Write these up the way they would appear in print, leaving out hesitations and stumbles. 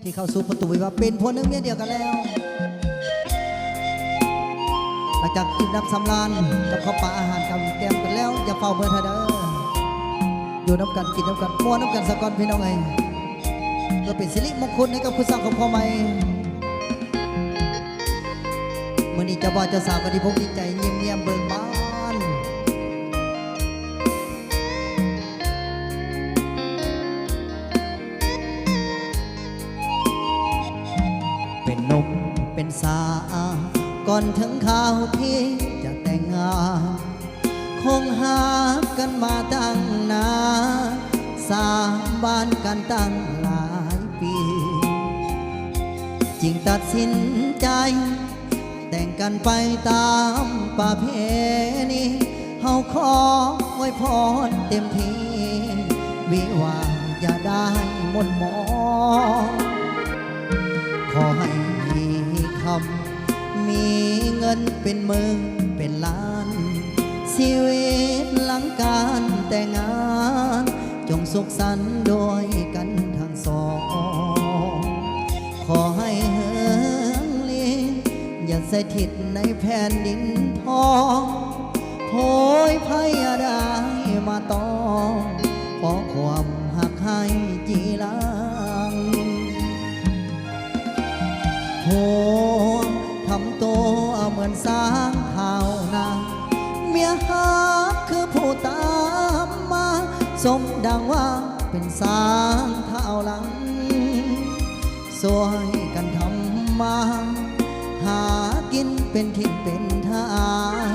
ที่เข้าสู่ประตูวิวาห์เป็นผัวหนึ่งเมียเดียวกันแล้วหลังจากกินน้ำสำราญกับข้าวปลาอาหารกับแกมกันแล้วอย่าเฝ้าเมื่อเธอเด้ออยู่น้ำกันกินน้ำกันมัวน้ำกันสะก้อนพี่น้องเองเพื่อเป็นสิริมงคลให้กับคุณสร้างของพ่อใหม่เมื่อนี้เจ้าบ่าวเจ้าสาวก็ดีพกดีใจเงียบๆเบิ่งบ้านเป็นนกเป็นสาก่อนถึงข่าวที่จะแต่งงานคงหากันมาตั้งนานสร้างบ้านกันตั้งหลายปีจึงตัดสินใจแต่งกันไปตามประเพณีเฮาขอไว้พรเต็มที่วิวาอย่าได้หมดหมองขอให้มีคำมีเงินเป็นหมื่นเป็นล้านชีวิตหลังการแต่งงานจงสุขสันต์โดยกันทั้งสองขอให้เฮิงลีอย่าสถิตในแผ่นดินทองโพยภัยได้มาต้องเพราะความหักให้จีรังโพทำตัวเหมือนสร้างเท่านาเมียหักคือผู้ตามมาสมดังว่าเป็นสร้างเท่าหลังสวยกันทำมาหากินเป็นทิ้งเป็นทาง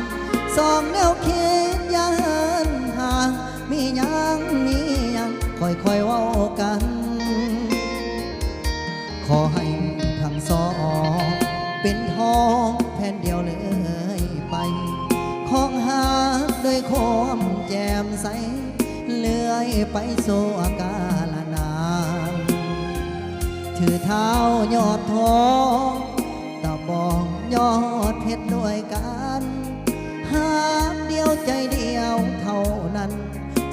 สองแนวคิดอย่าเหินห่างมียังค่อยๆเว้ากันขอให้ทั้งสองเป็นทองแผ่นเดียวเลยไปของหาด้วยความแจ่มใสเลื่อยไปสู่อากาลนานถือเท้ายอดทองตะบองยอดเพชรด้วยกันหากเดียวใจเดียวเท่านั้น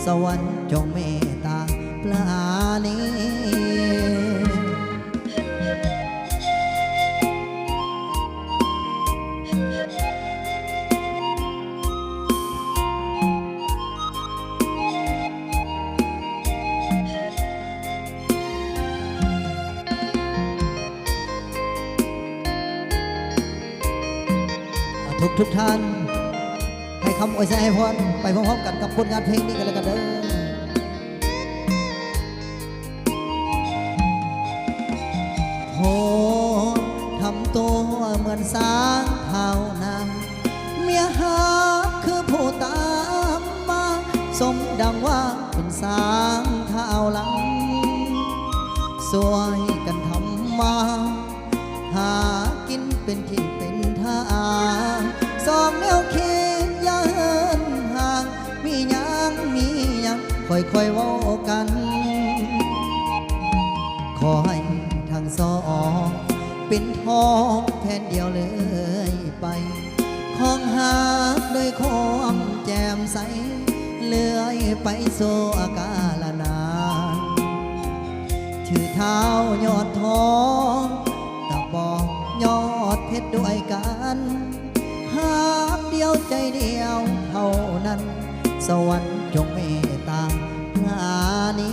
สวรรค์จงเมตตาปราณีทุกท่านให้คำอวยชัยให้พรไปพร้อมๆกันกับผลงานเพลงนี้กันเลยกันเด้อโหทำตัวเหมือนสางเท่านั้นเมียหักคือผู้ตามมาสมดังว่าเป็นสางเท่าหลังสวยกันทำมาหากินเป็นที่เป็นทางสองแนวคิดอย่าเหินห่างมียังค่อยๆเว้ากันขอให้ทั้งสองเป็นทองแผ่นเดียวเลยไปของหาด้วยความแจ่มใสเลื่อยไปสู่อากาลนานถือเท้ายอดทองตะบองยอดเพชรด้วยกันหากเดียวใจเดียวเท่านั้นสวรรค์จงเมตตาปราณี